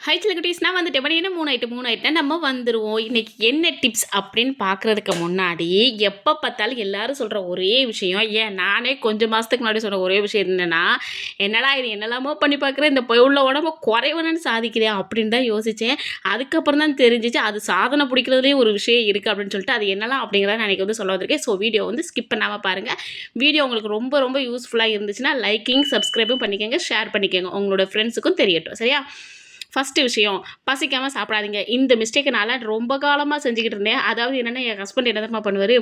High சிலகுட்டீஸ் நான் வந்துட்டேன். But என்ன 3 ஆயிட்டு நம்ம வந்துடுவோம். இன்றைக்கி என்ன டிப்ஸ் அப்படின்னு பார்க்குறதுக்கு முன்னாடி எப்போ பார்த்தாலும் எல்லோரும் சொல்கிற ஒரே விஷயம், ஏன் நானே கொஞ்சம் மாதத்துக்கு முன்னாடி சொன்ன ஒரே விஷயம் என்னென்னா, என்னடா இது என்னெல்லாமோ பண்ணி பார்க்குறேன், இந்த உள்ள உடம்பு குறைவனு சாதிக்கிறேன் அப்படின்னு தான் யோசித்தேன். அதுக்கப்புறம் தான் தெரிஞ்சிச்சு அது சாதனை பிடிக்கிறதுலேயும் ஒரு விஷயம் இருக்குது அப்படின்னு சொல்லிட்டு, அது என்னலாம் அப்படிங்கிறத நான் இன்றைக்கி வந்து சொல்ல வந்திருக்கேன். ஸோ வீடியோ வந்து ஸ்கிப் பண்ணாமல் பாருங்கள். வீடியோ உங்களுக்கு ரொம்ப ரொம்ப யூஸ்ஃபுல்லாக இருந்துச்சுன்னா லைக்கிங் சப்ஸ்கிரைபும் பண்ணிக்கோங்க, ஷேர் பண்ணிக்கோங்க, உங்களோட ஃப்ரெண்ட்ஸுக்கும் தெரியட்டும். சரியா? ஃபஸ்ட்டு விஷயம், பசிக்காமல் சாப்பிடாதீங்க. இந்த மிஸ்டேக்கை நான் ரொம்ப காலமாக செஞ்சுக்கிட்டு இருந்தேன். அதாவது என்னென்னா, என் ஹஸ்பண்ட் என்ன தெரியுமா பண்ணுவார்,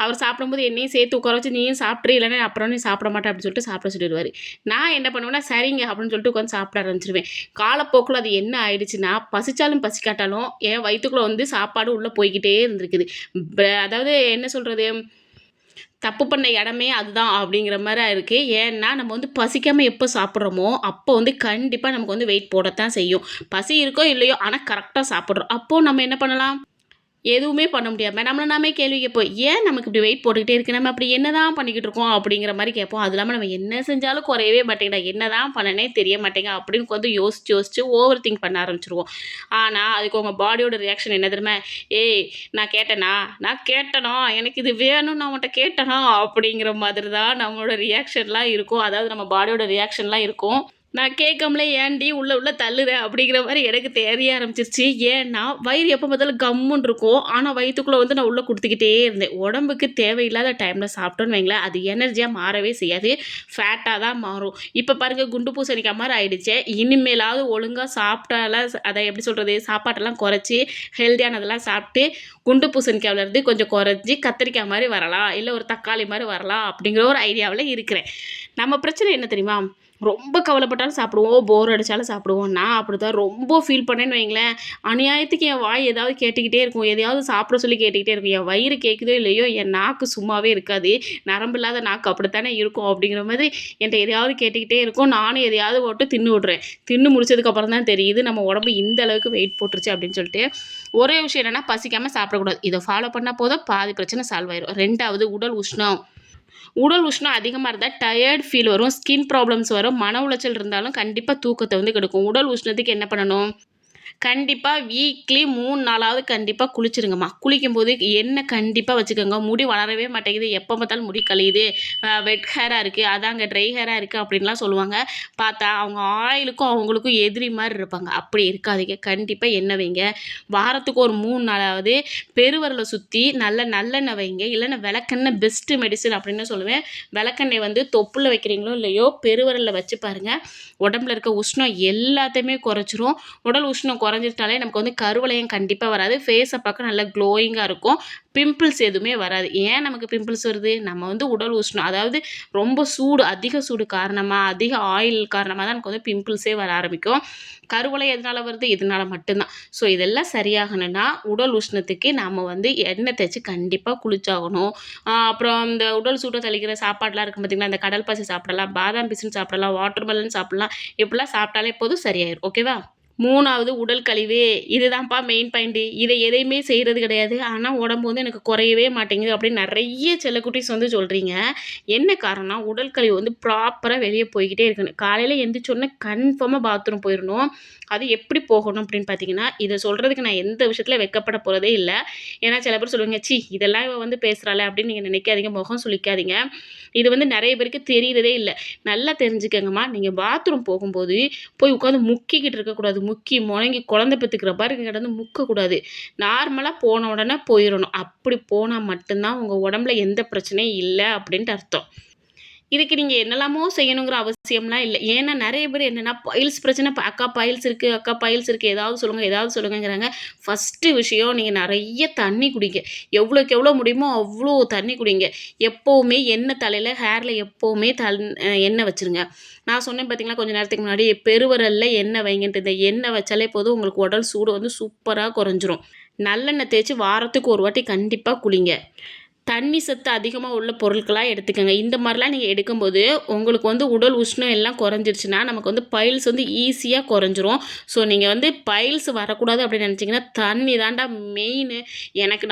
அவர் சாப்பிடும்போது என்னையும் சேர்த்து உட்கார வச்சு நீயும் சாப்பிட்ரு, இல்லைன்னா அப்புறம் நீ சாப்பிட மாட்டேன் அப்படின்னு சொல்லிட்டு சாப்பிட சொல்லிடுவார். நான் என்ன பண்ணுவேன்னா, சரிங்க அப்படின்னு சொல்லிட்டு உட்காந்து சாப்பிட ஆரம்பிச்சிருவேன். காலப்போக்கில் அது என்ன ஆயிடுச்சுன்னா, பசிச்சாலும் பசிக்காட்டாலும் என் வயிற்றுக்குள்ளே வந்து சாப்பாடு உள்ளே போய்கிட்டே இருந்திருக்குது. அதாவது என்ன சொல்கிறது, தப்பு பண்ண இடமே அதுதான் அப்படிங்கிற மாதிரி இருக்குது. ஏன்னா நம்ம வந்து பசிக்காமல் எப்போ சாப்பிட்றோமோ அப்போ வந்து கண்டிப்பாக நமக்கு வந்து வெயிட் போடத்தான் செய்யும். பசி இருக்கோ இல்லையோ ஆனால் கரெக்டாக சாப்பிட்றோம். அப்போது நம்ம என்ன பண்ணலாம், எதுவுமே பண்ண முடியாமல் நம்மளை நாமே கேள்வி கேட்போம், ஏன் நமக்கு இப்படி வெயிட் போட்டுக்கிட்டே இருக்குது, நம்ம அப்படி என்ன தான் பண்ணிக்கிட்டு இருக்கோம் அப்படிங்கிற மாதிரி கேட்போம். அது இல்லாமல் நம்ம என்ன செஞ்சாலும் குறையவே மாட்டேங்கடா, என்ன தான் பண்ணனே தெரிய மாட்டேங்க அப்படின்னு வந்து யோசிச்சு ஓவர் திங்க் பண்ண ஆரம்பிச்சிருவோம். ஆனால் அதுக்கு உங்கள் பாடியோட ரியாக்ஷன் என்ன தெரியுமா, ஏய் நான் கேட்டனா எனக்கு இது வேணும்னு நான் உன்கிட்ட கேட்டனா அப்படிங்கிற மாதிரி தான் நம்மளோட ரியாக்ஷன்லாம் இருக்கும். அதாவது நம்ம பாடியோட ரியாக்ஷன்லாம் இருக்கும். நான் கேட்காமலே ஏன்டி உள்ள தள்ளுறேன் அப்படிங்கிற மாதிரி எனக்கு தெரிய ஆரம்பிச்சிருச்சு. ஏன்னா வயிறு எப்போ பார்த்தாலும் கம்முன்னு இருக்கும். ஆனால் வயிற்றுக்குள்ளே வந்து நான் உள்ளே கொடுத்துக்கிட்டே இருந்தேன். உடம்புக்கு தேவையில்லாத டைமில் சாப்பிட்டோன்னு வைங்களேன், அது எனர்ஜியாக மாறவே செய்யாது, ஃபேட்டாக தான் மாறும். இப்போ பாருங்கள், குண்டு பூசணிக்காய் மாதிரி ஆயிடுச்சு. இனிமேலாவது ஒழுங்காக சாப்பிட்டாலாம், அதை எப்படி சொல்கிறது, சாப்பாட்டெல்லாம் குறைச்சி ஹெல்த்தியானதெல்லாம் சாப்பிட்டு குண்டு பூசணிக்காயிலேருந்து கொஞ்சம் குறைஞ்சி கத்திரிக்காய் மாதிரி வரலாம், இல்லை ஒரு தக்காளி மாதிரி வரலாம் அப்படிங்கிற ஒரு ஐடியாவில் இருக்கிறேன். நம்ம பிரச்சனை என்ன தெரியுமா, ரொம்ப கவலைப்பட்டாலும் சாப்பிடுவோம், போர் அடித்தாலும் சாப்பிடுவோம். நான் அப்படி தான் ரொம்ப ஃபீல் பண்ணேன்னு வைங்களேன், அநியாயத்துக்கு என் வாய் ஏதாவது கேட்டுக்கிட்டே இருக்கும், எதையாவது சாப்பிட சொல்லி கேட்டுக்கிட்டே இருக்கும். என் வயிறு கேட்குதோ இல்லையோ, என் நாக்கு சும்மாவே இருக்காது, நரம்பு இல்லாத நாக்கு அப்படித்தானே இருக்கும். அப்படிங்கிற மாதிரி என்கிட்ட எதையாவது கேட்டுக்கிட்டே இருக்கும். நானும் எதையாவது போட்டு தின்னு விட்றேன். தின்னு முடிச்சதுக்கப்புறம் தான் தெரியுது நம்ம உடம்பு இந்த அளவுக்கு வெயிட் போட்டுருச்சு அப்படின்னு சொல்லிட்டு. ஒரே விஷயம் என்னென்னா, பசிக்காமல் சாப்பிடக்கூடாது. இதை ஃபாலோ பண்ணால் போதும், பாதி பிரச்சனை சால்வ் ஆயிடும். 2வது, உடல் உஷ்ணம் அதிகமாக இருந்தால் டயர்ட் ஃபீல் வரும், ஸ்கின் ப்ராப்ளம்ஸ் வரும், மன உளைச்சல் இருந்தாலும் கண்டிப்பாக தூக்கத்தை வந்து கெடுக்கும். உடல் உஷ்ணத்துக்கு என்ன பண்ணணும், கண்டிப்பாக வீக்லி 3 நாளாவது கண்டிப்பாக குளிச்சிருங்கம்மா. குளிக்கும்போது எண்ணெய் கண்டிப்பாக வச்சுக்கோங்க. முடி வளரவே மாட்டேங்குது, எப்போ பார்த்தாலும் முடி கழியுது, வெட் ஹேராக இருக்குது, அதாங்க ட்ரை ஹேராக இருக்குது அப்படின்லாம் சொல்லுவாங்க. பார்த்தா அவங்க ஆயிலுக்கும் அவங்களுக்கும் எதிரி மாதிரி இருப்பாங்க. அப்படி இருக்காதீங்க, கண்டிப்பாக எண்ணெய் வைங்க. வாரத்துக்கு ஒரு 3 நாளாவது பெருவரலை சுற்றி நல்லெண்ணெய் வைங்க. இல்லைன்னா விளக்கெண்ணெய் பெஸ்ட்டு மெடிசன் அப்படின்னு சொல்லுவேன். விளக்கெண்ணெய் வந்து தொப்புளில் வைக்கிறீங்களோ இல்லையோ, பெருவரலில் வச்சு பாருங்கள், உடம்புல இருக்க உஷ்ணம் எல்லாத்தையுமே குறைச்சிரும். உடல் உஷ்ணம் குறைஞ்சிட்டாலே நமக்கு வந்து கருவளையம் கண்டிப்பாக வராது, ஃபேஸை பார்க்க நல்லா க்ளோயிங்காக இருக்கும், பிம்பிள்ஸ் எதுவுமே வராது. ஏன் நமக்கு பிம்பிள்ஸ் வருது, நம்ம வந்து உடல் உஷ்ணம், அதாவது ரொம்ப சூடு, அதிக சூடு காரணமாக, அதிக ஆயில் காரணமாக தான் நமக்கு வந்து பிம்பிள்ஸே வர ஆரம்பிக்கும். கருவளையம் எதனால் வருது, இதனால் மட்டும்தான். ஸோ இதெல்லாம் சரியாகணும்னா உடல் உஷ்ணத்துக்கு நம்ம வந்து எண்ணெய் தேய்ச்சி கண்டிப்பாக குளிச்சாகணும். அப்புறம் இந்த உடல் சூட்டை தெளிக்கிற சாப்பாடெலாம் இருக்குது பார்த்திங்களா, இந்த கடல் பாசி சாப்பிடலாம், பாதாம் பிசின் சாப்பிடலாம், வாட்டர் மெலன் சாப்பிடலாம். இப்படிலாம் சாப்பிட்டாலே போதும், சரியாயிடும். ஓகேவா? 3வது, உடல் கழிவு. இதுதான்ப்பா மெயின் பாயிண்ட்டு. இதை எதையுமே செய்கிறது கிடையாது, ஆனால் உடம்பு வந்து எனக்கு குறையவே மாட்டேங்குது அப்படின்னு நிறைய செல்லக்குட்டீஸ் வந்து சொல்கிறீங்க. என்ன காரணம், உடல் கழிவு வந்து ப்ராப்பராக வெளியே போய்கிட்டே இருக்கணும். காலையில் எந்திரிச்சோடனே கன்ஃபார்மாக பாத்ரூம் போயிடணும். அது எப்படி போகணும் அப்படின்னு பார்த்தீங்கன்னா, இதை சொல்கிறதுக்கு நான் எந்த விஷயத்தில் வெட்கப்பட போகிறதே இல்லை. ஏன்னா சில பேர் சொல்லுவாங்க, சி இதெல்லாம் இவ வந்து பேசுகிறாளே அப்படின்னு நீங்கள் நினைக்காதீங்க, முகம் சுளிக்காதீங்க. இது வந்து நிறைய பேருக்கு தெரியறதே இல்லை. நல்லா தெரிஞ்சுக்கங்கம்மா, நீங்கள் பாத்ரூம் போகும்போது போய் உட்காந்து முக்கிக்கிட்டு இருக்கக்கூடாது. முக்கி முழங்கி குழந்தை பெற்றுக்கிற பாருங்க கிடந்து முக்கக்கூடாது. நார்மலாக போன உடனே போயிடணும். அப்படி போனால் மட்டும்தான் உங்கள் உடம்புல எந்த பிரச்சனையும் இல்லை அப்படின்ட்டு அர்த்தம். இதுக்கு நீங்கள் என்னெல்லாமோ செய்யணுங்கிற அவசியம்லாம் இல்லை. ஏன்னா நிறைய பேர் என்னென்னா, பைல்ஸ் பிரச்சனை, அக்கா பைல்ஸ் இருக்குது, ஏதாவது சொல்லுங்கங்கிறாங்க. ஃபஸ்ட்டு விஷயம், நீங்கள் நிறைய தண்ணி குடிங்க. எவ்வளோக்கு எவ்வளோ முடியுமோ அவ்வளோ தண்ணி குடிங்க. எப்போவுமே எண்ணெய் தலையில், ஹேரில் எப்போவுமே எண்ணெய் வச்சுருங்க. நான் சொன்னேன் பார்த்தீங்களா கொஞ்சம் நேரத்துக்கு முன்னாடி, பெருவரலில் எண்ணெய் வைங்கன்ட்டு. இந்த எண்ணெய் வச்சாலே போதும், உங்களுக்கு உடல் சூடு வந்து சூப்பராக குறைஞ்சிரும். நல்லெண்ணெய் தேய்ச்சி வாரத்துக்கு ஒரு வாட்டி கண்டிப்பாக குளிங்க. தண்ணி சத்து அதிகமாக உள்ள பொருட்களாக எடுத்துக்கோங்க. இந்த மாதிரிலாம் நீங்கள் எடுக்கும்போது உங்களுக்கு வந்து உடல் உஷ்ணம் எல்லாம் குறைஞ்சிருச்சுன்னா நமக்கு வந்து பைல்ஸ் வந்து ஈஸியாக குறைஞ்சிரும். ஸோ நீங்கள் வந்து பைல்ஸ் வரக்கூடாது அப்படின்னு நினச்சிங்கன்னா, தண்ணி தாண்டா மெயின்.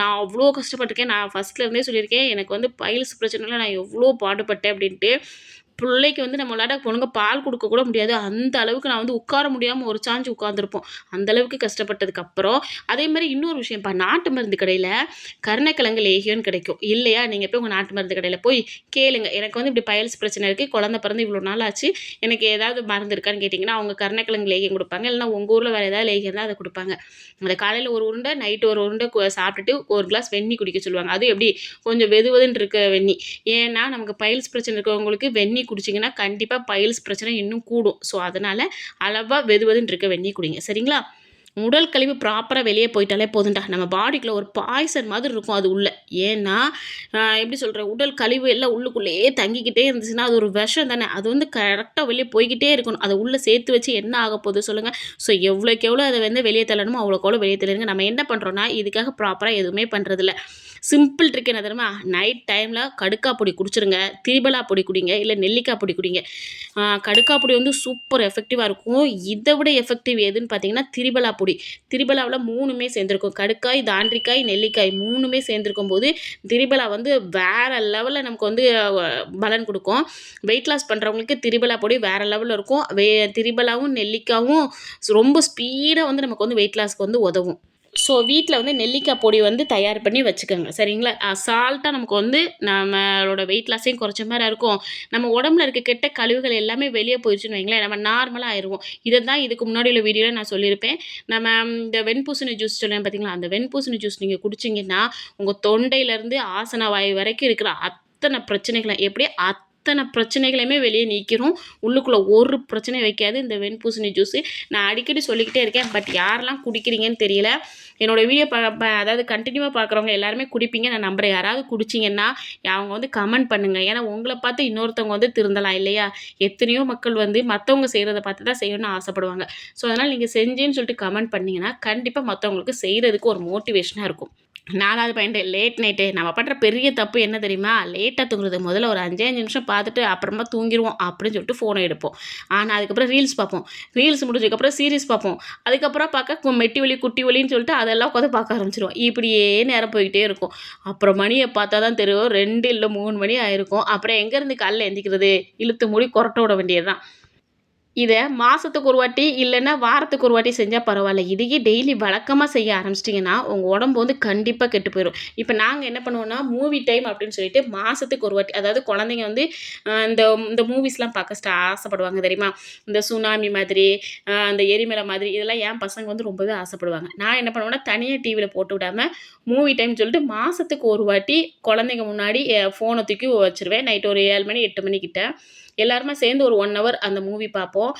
நான் அவ்வளோ கஷ்டப்பட்டிருக்கேன். நான் ஃபஸ்ட்லேருந்தே சொல்லியிருக்கேன், எனக்கு வந்து பைல்ஸ் பிரச்சனையில் நான் எவ்வளோ பாடுபட்டேன் அப்படின்ட்டு. பிள்ளைக்கு வந்து நம்மளால ஒழுங்கா பால் கொடுக்க கூட முடியாது. அந்த அளவுக்கு நான் வந்து உட்கார முடியாமல் ஒரு சாஞ்சு உட்காந்துருப்போம். அந்த அளவுக்கு கஷ்டப்பட்டதுக்கு அப்புறம் அதே மாதிரி இன்னொரு விஷயம்ப்பா, நாட்டு மருந்து கடையில் கருணைக்கிழங்கு லேகியம்னு கிடைக்கும் இல்லையா? நீங்கள் போய் உங்கள் நாட்டு மருந்து கடையில் போய் கேளுங்க, எனக்கு வந்து இப்படி பைல்ஸ் பிரச்சனை இருக்குது, குழந்தை பிறந்து இவ்வளோ நாள் ஆச்சு, எனக்கு ஏதாவது மருந்து இருக்கான்னு கேட்டிங்கன்னா அவங்க கருணைக்கிழங்கு லேகியம் கொடுப்பாங்க. இல்லைனா உங்கள் ஊரில் வேறு ஏதாவது லேகியம் இருந்தால் அதை கொடுப்பாங்க. அந்த காலையில் ஒரு உருண்டை, நைட்டு ஒரு உருண்டை சாப்பிட்டுட்டு ஒரு கிளாஸ் வெந்நி குடிக்க சொல்லுவாங்க. அது எப்படி கொஞ்சம் வெதுவெதுன்னு இருக்க வெந்நி. ஏன்னா நமக்கு பைல்ஸ் பிரச்சனை இருக்கிறவங்களுக்கு வெந்நி குடிச்சிங்கன்னா கண்டிப்பாக பைல்ஸ் பிரச்சனை இன்னும் கூடும். ஸோ அதனால் அளவாக வெதுவெதுன்னு இருக்க வெந்நி குடிங்க, சரிங்களா? உடல் கழிவு ப்ராப்பராக வெளியே போயிட்டாலே போதும்டா. நம்ம பாடிக்குள்ளே ஒரு பாய்சன் மாதிரி இருக்கும் அது உள்ள. ஏன்னா எப்படி சொல்கிற, உடல் கழிவு எல்லாம் உள்ளுக்குள்ளேயே தங்கிக்கிட்டே இருந்துச்சுன்னா அது ஒரு விஷம் தானே. அது வந்து கரெக்டாக வெளியே போய்கிட்டே இருக்கணும். அதை உள்ளே சேர்த்து வச்சு என்ன ஆக போகுது சொல்லுங்கள்? ஸோ எவ்வளோக்கு எவ்வளோ அதை வந்து வெளியே தள்ளணுமோ அவ்வளோக்கு எவ்வளோ வெளியே தள்ளிடுங்க. நம்ம என்ன பண்ணுறோன்னா இதுக்காக ப்ராப்பராக எதுவுமே பண்ணுறதில்ல. சிம்பிள் ட்ரிக் என்ன தெரியுமா? நைட் டைமில் கடுக்கா பொடி குடிச்சிருங்க, திரிபலா பொடி குடிங்க, இல்லை நெல்லிக்காய் பொடி குடிங்க. கடுக்கா பொடி வந்து சூப்பர் எஃபெக்டிவாக இருக்கும். இதை விட எஃபெக்டிவ் எதுன்னு பார்த்தீங்கன்னா திரிபலா பொடி. திரிபலாவில் 3மே சேர்ந்துருக்கும். கடுக்காய், தாண்டிக்காய், நெல்லிக்காய் 3மே சேர்ந்துருக்கும் போது திரிபலா வந்து வேறு லெவலில் நமக்கு வந்து பலன் கொடுக்கும். வெயிட் லாஸ் பண்ணுறவங்களுக்கு திரிபலா பொடி வேறு லெவலில் இருக்கும். திரிபலாவும் நெல்லிக்காயும் ரொம்ப ஸ்பீடாக வந்து நமக்கு வந்து வெயிட் லாஸ்க்கு வந்து உதவும். ஸோ வீட்டில் வந்து நெல்லிக்காய் பொடி வந்து தயார் பண்ணி வச்சுக்கோங்க, சரிங்களா? அசால்ட்டாக நமக்கு வந்து நம்மளோட வெயிட் லாஸையும் குறைச்ச மாதிரி இருக்கும். நம்ம உடம்புல இருக்க கெட்ட கழிவுகள் எல்லாமே வெளியே போயிடுச்சுன்னு வைங்களேன், நம்ம நார்மலாக ஆயிடுவோம். இதை தான் இதுக்கு முன்னாடி உள்ள வீடியோவில் நான் சொல்லியிருப்பேன். நம்ம இந்த வெண்பூசணி ஜூஸ் சொன்னேன் பார்த்தீங்களா? அந்த வெண்பூசணி ஜூஸ் நீங்கள் குடிச்சிங்கன்னா உங்கள் தொண்டையிலேருந்து ஆசன வாய் வரைக்கும் இருக்கிற அத்தனை பிரச்சனைகளை அத்தனை பிரச்சனைகளையுமே வெளியே நீக்கிறோம். உள்ளுக்குள்ளே ஒரு பிரச்சனை வைக்காது இந்த வெண்பூசணி ஜூஸு. நான் அடிக்கடி சொல்லிக்கிட்டே இருக்கேன். பட் யாரெல்லாம் குடிக்கிறீங்கன்னு தெரியல. என்னோடய வீடியோ அதாவது கண்டினியூவாக பார்க்குறவங்க எல்லாருமே குடிப்பீங்க நான் நம்புகிறேன். யாராவது குடிச்சிங்கன்னா அவங்க வந்து கமெண்ட் பண்ணுங்கள். ஏன்னா உங்களை பார்த்து இன்னொருத்தவங்க வந்து திருந்தலாம் இல்லையா? எத்தனையோ மக்கள் வந்து மற்றவங்க செய்கிறத பார்த்து தான் செய்யணும்னு ஆசைப்படுவாங்க. ஸோ அதனால் நீங்கள் செஞ்சேன்னு சொல்லிட்டு கமெண்ட் பண்ணிங்கன்னா கண்டிப்பாக மற்றவங்களுக்கு செய்கிறதுக்கு ஒரு மோட்டிவேஷனாக இருக்கும். 4வது பாயிண்ட், லேட் நைட்டு. நம்ம பண்ணுற பெரிய தப்பு என்ன தெரியுமா? லேட்டாக தூங்குறது. முதல்ல ஒரு 5 நிமிஷம் பார்த்துட்டு அப்புறமா தூங்கிடுவோம் அப்படின்னு சொல்லிட்டு ஃபோனை எடுப்போம். ஆனால் அதுக்கப்புறம் ரீல்ஸ் பார்ப்போம். ரீல்ஸ் முடிஞ்சதுக்கப்புறம் சீரிஸ் பார்ப்போம். அதுக்கப்புறம் பார்க்க மெட்டி ஒலி குட்டி ஒலின்னு சொல்லிட்டு அதெல்லாம் உட்காந்து பார்க்க ஆரம்பிச்சிடுவோம். இப்படியே நேரம் போய்கிட்டே இருக்கும். அப்புறம் மணியை பார்த்தா தான் தெரியும் 2 இல்லை 3 மணி ஆயிருக்கும். அப்புறம் எங்கேருந்து காலைல எந்திக்கிறது? இழுத்து மூடி கொரட்டை விட வேண்டியது தான். இதை மாதத்துக்கு ஒரு வாட்டி இல்லைன்னா வாரத்துக்கு ஒரு வாட்டி செஞ்சால் பரவாயில்ல. இதையே டெய்லி வழக்கமாக செய்ய ஆரம்பிச்சிட்டிங்கன்னா உங்கள் உடம்பு வந்து கண்டிப்பாக கெட்டு போயிடும். இப்போ நாங்கள் என்ன பண்ணுவோம்னா மூவி டைம் அப்படின்னு சொல்லிட்டு மாதத்துக்கு ஒரு வாட்டி, அதாவது குழந்தைங்க வந்து இந்த இந்த மூவிஸ்லாம் பார்க்க ஆசைப்படுவாங்க தெரியுமா? இந்த சுனாமி மாதிரி, இந்த எரிமலை மாதிரி, இதெல்லாம் என் பசங்க வந்து ரொம்பவே ஆசைப்படுவாங்க. நான் என்ன பண்ணுவேன்னா தனியாக டிவியில் போட்டு விடாமல் மூவி டைம் சொல்லிட்டு மாதத்துக்கு ஒரு வாட்டி குழந்தைங்க முன்னாடி ஃபோனை தூக்கி வச்சுருவேன். நைட்டு ஒரு 7 மணி 8 மணிக்கிட்ட எல்லாருமே சேர்ந்து ஒரு 1 ஹவர் அந்த மூவி பார்ப்போம்.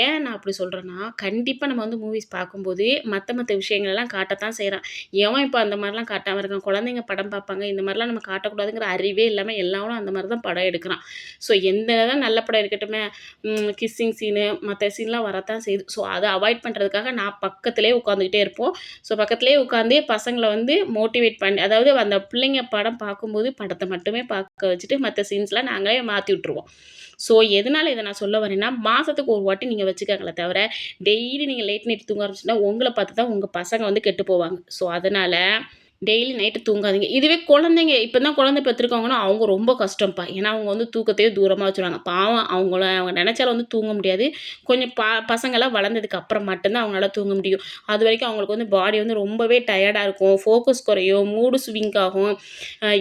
ஏன் நான் அப்படி சொல்கிறேன்னா, கண்டிப்பாக நம்ம வந்து மூவிஸ் பார்க்கும்போது மற்ற விஷயங்கள்லாம் காட்டத்தான் செய்கிறான். எவன் இப்போ அந்த மாதிரிலாம் காட்டாமல் இருக்கான்? குழந்தைங்க படம் பார்ப்பாங்க, இந்த மாதிரிலாம் நம்ம காட்டக்கூடாதுங்கிற அறிவே இல்லாமல் எல்லாரும் அந்த மாதிரி தான் படம் எடுக்கிறான். ஸோ எந்த தான் நல்ல படம் இருக்கட்டுமே, கிஸ்ஸிங் சீனு மற்ற சீன்லாம் வரத்தான் செய்யுது. ஸோ அதை அவாய்ட் பண்ணுறதுக்காக நான் பக்கத்துலேயே உட்காந்துக்கிட்டே இருப்போம். ஸோ பக்கத்துலேயே உட்காந்து பசங்களை வந்து மோட்டிவேட் பண்ணி, அதாவது அந்த பிள்ளைங்க படம் பார்க்கும்போது படத்தை மட்டுமே பார்க்க வச்சுட்டு மற்ற சீன்ஸ்லாம் நாங்களே மாற்றி விட்ருவோம். ஸோ எதனால் இதை நான் சொல்ல வரேன்னா, மாதத்துக்கு ஒரு வாட்டி நீங்கள் வச்சுக்கங்களே தவிர டெய்லி நீங்கள் லேட் நைட் தூங்க ஆரம்பிச்சுன்னா உங்களை பார்த்து தான் உங்கள் பசங்க வந்து கெட்டு போவாங்க. ஸோ அதனால் டெய்லி நைட்டு தூங்காதீங்க. இதுவே குழந்தைங்க இப்போ தான் குழந்தை பெற்றிருக்காங்கன்னா அவங்க ரொம்ப கஷ்டம்ப்பா. ஏன்னா அவங்க வந்து தூக்கத்தையே தூரமாக வச்சுருவாங்க. பாவம் அவங்க நினச்சாலும் வந்து தூங்க முடியாது. கொஞ்சம் பசங்கள்லாம் வளர்ந்ததுக்கு அப்புறம் மட்டும்தான் அவங்களால தூங்க முடியும். அது வரைக்கும் அவங்களுக்கு வந்து பாடி வந்து ரொம்பவே டயர்டாக இருக்கும். ஃபோக்கஸ் குறையும், மூடு ஸ்விங் ஆகும்,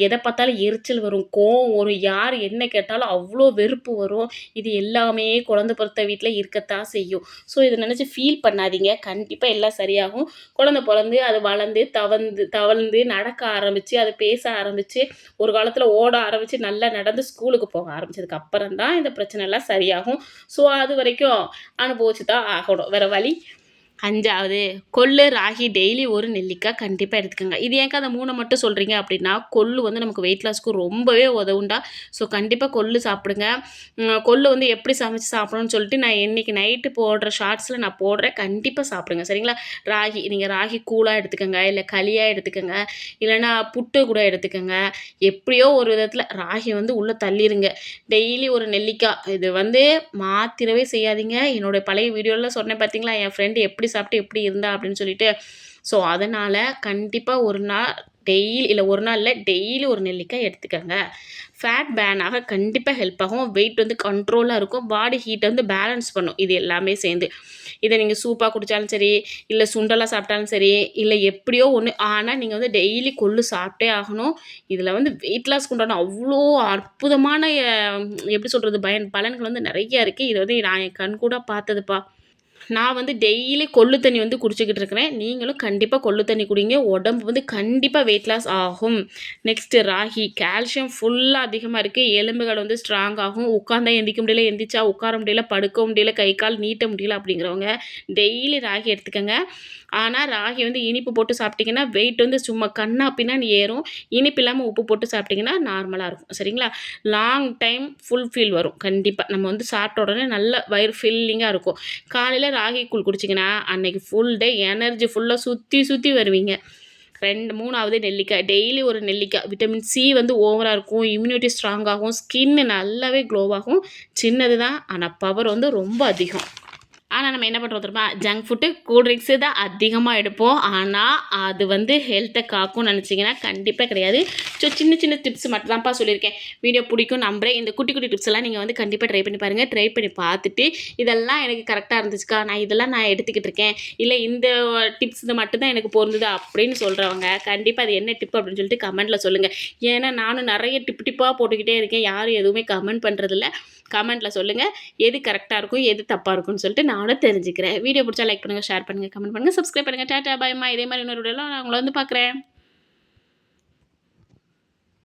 எதை பார்த்தாலும் எரிச்சல் வரும், கோவம் வரும், யார் என்ன கேட்டாலும் அவ்வளோ வெறுப்பு வரும். இது எல்லாமே குழந்தை பிறந்த வீட்டில் இருக்கத்தான் செய்யும். ஸோ இதை நினச்சி ஃபீல் பண்ணாதீங்க. கண்டிப்பாக எல்லாம் சரியாகும். குழந்தை பிறந்து அது வளர்ந்து தவழ்ந்து நடக்க ஆரம்பித்து அது பேச ஆரம்பித்து ஒரு காலத்தில் ஓட ஆரம்பித்து நல்லா நடந்து ஸ்கூலுக்கு போக ஆரம்பித்ததுக்கு அப்புறம் தான் இந்த பிரச்சனைலாம் சரியாகும். ஸோ அது வரைக்கும் அனுபவிச்சு தான் ஆகணும், வேறு வழி. 5வது, கொள்ளு ராகி டெய்லி ஒரு நெல்லிக்காய் கண்டிப்பாக எடுத்துக்கோங்க. இது ஏங்க அந்த 3 மட்டும் சொல்கிறீங்க அப்படின்னா, கொள்ளு வந்து நமக்கு வெயிட் லாஸ்க்கு ரொம்பவே உதவுண்டா. ஸோ கண்டிப்பாக கொள்ளு சாப்பிடுங்க. கொள்ளு வந்து எப்படி சமைச்சு சாப்பிடணும்னு சொல்லிட்டு நான் இன்றைக்கி நைட்டு போடுற ஷார்ட்ஸில் நான் போடுறேன். கண்டிப்பாக சாப்பிடுங்க, சரிங்களா? நீங்கள் ராகி கூழாக எடுத்துக்கோங்க, இல்லை களியாக எடுத்துக்கோங்க, இல்லைன்னா புட்டு கூட எடுத்துக்கோங்க. எப்படியோ ஒரு விதத்தில் ராகி வந்து உள்ளே தள்ளிடுங்க. டெய்லி ஒரு நெல்லிக்காய். இது வந்து மாத்திரவே செய்யாதீங்க. என்னோடய பழைய வீடியோவில் சொன்னேன் பார்த்தீங்களா, என் ஃப்ரெண்டு எப்படி சாப்பிட்டு எப்படி இருந்தா அப்படின்னு சொல்லிட்டு. ஸோ அதனால் கண்டிப்பாக ஒரு நாள் டெய்லி இல்லை ஒரு நாளில் டெய்லி ஒரு நெல்லிக்காய் எடுத்துக்கோங்க. ஃபேட் பேர்ன் ஆக கண்டிப்பாக ஹெல்ப் ஆகும். வெயிட் வந்து கண்ட்ரோலாக இருக்கும். பாடி ஹீட்டை வந்து பேலன்ஸ் பண்ணும் இது எல்லாமே சேர்ந்து. இதை நீங்கள் சூப்பாக குடித்தாலும் சரி, இல்லை சுண்டலாக சாப்பிட்டாலும் சரி, இல்லை எப்படியோ ஒன்று. ஆனால் நீங்கள் வந்து டெய்லி கொள்ளு சாப்பிட்டே ஆகணும். இதில் வந்து வெயிட் லாஸ்க்கு உண்டான அவ்வளோ அற்புதமான எப்படி சொல்கிறது பலன்கள் வந்து நிறைய இருக்குது. இதை வந்து நான் என் கண் கூட பார்த்ததுப்பா. நான் வந்து டெய்லி கொள்ளு தண்ணி வந்து குடிச்சிக்கிட்டு இருக்கிறேன். நீங்களும் கண்டிப்பாக கொள்ளு தண்ணி குடிங்க. உடம்பு வந்து கண்டிப்பாக வெயிட் லாஸ் ஆகும். நெக்ஸ்ட்டு ராகி, கால்சியம் ஃபுல்லாக அதிகமாக இருக்குது. எலும்புகள் வந்து ஸ்ட்ராங் ஆகும். உட்காந்தா எந்திரிக்க முடியல, எந்திரிச்சா உட்கார முடியல, படுக்க முடியல, கை கால் நீட்ட முடியல அப்படிங்கிறவங்க டெய்லி ராகி எடுத்துக்கோங்க. ஆனால் ராகி வந்து இனிப்பு போட்டு சாப்பிட்டிங்கன்னா வெயிட் வந்து சும்மா கண்ணா பின்னான்னு ஏறும். இனிப்பு இல்லாமல் உப்பு போட்டு சாப்பிட்டிங்கன்னா நார்மலாக இருக்கும். சரிங்களா? லாங் டைம் ஃபுல்ஃபில் வரும். கண்டிப்பாக நம்ம வந்து சாப்பிட்ட உடனே நல்ல வயிறு ஃபில்லிங்காக இருக்கும். காலையில் ராகி கூழ் குடிச்சிங்கன்னா அன்றைக்கி ஃபுல் டே எனர்ஜி ஃபுல்லாக சுற்றி வருவீங்க. 3வது நெல்லிக்காய். டெய்லி ஒரு நெல்லிக்காய். விட்டமின் சி வந்து ஓவராக இருக்கும். இம்யூனிட்டி ஸ்ட்ராங் ஆகும். ஸ்கின்னு நல்லாவே க்ளோவாகும். சின்னது தான், ஆனால் பவர் வந்து ரொம்ப அதிகம். ஆனால் நம்ம என்ன பண்ணுறோம் தெரியுமா? ஜங்க் ஃபுட்டு, கூல் ட்ரிங்க்ஸு தான் அதிகமாக எடுப்போம். ஆனால் அது வந்து ஹெல்த்தை காக்கும்னு நினச்சிங்கன்னா கண்டிப்பாக கிடையாது. ஸோ சின்ன டிப்ஸ் மட்டும் தான்ப்பா சொல்லியிருக்கேன். வீடியோ பிடிக்கும் நம்புறேன். இந்த குட்டி டிப்ஸ் எல்லாம் நீங்கள் வந்து கண்டிப்பாக ட்ரை பண்ணி பாருங்கள். ட்ரை பண்ணி பார்த்துட்டு இதெல்லாம் எனக்கு கரெக்டாக இருந்துச்சுக்கா, இதெல்லாம் நான் எடுத்துக்கிட்டு இருக்கேன், இல்லை இந்த டிப்ஸ் இது மட்டும்தான் எனக்கு பொருந்தது அப்படின்னு சொல்கிறவங்க கண்டிப்பாக அது என்ன டிப் அப்படின்னு சொல்லிட்டு கமெண்ட்டில் சொல்லுங்கள். ஏன்னா நானும் நிறைய டிப்பாக போட்டுக்கிட்டே இருக்கேன். யாரும் எதுவுமே கமெண்ட் பண்ணுறதில்ல. கமெண்ட்டில் சொல்லுங்கள் எது கரெக்டாக இருக்கும், எது தப்பாக இருக்கும்னு சொல்லிட்டு நானும் தெரிஞ்சுக்கிறேன். வீடியோ பிடிச்சா லைக் பண்ணுங்கள், ஷேர் பண்ணுங்கள், கமெண்ட் பண்ணுங்கள், சப்ஸ்கிரைப் பண்ணுங்கள். டாட்டா பாய்மா. இதே மாதிரி இன்னொரு வீடியோவில் நான் உங்களை வந்து பார்க்குறேன்.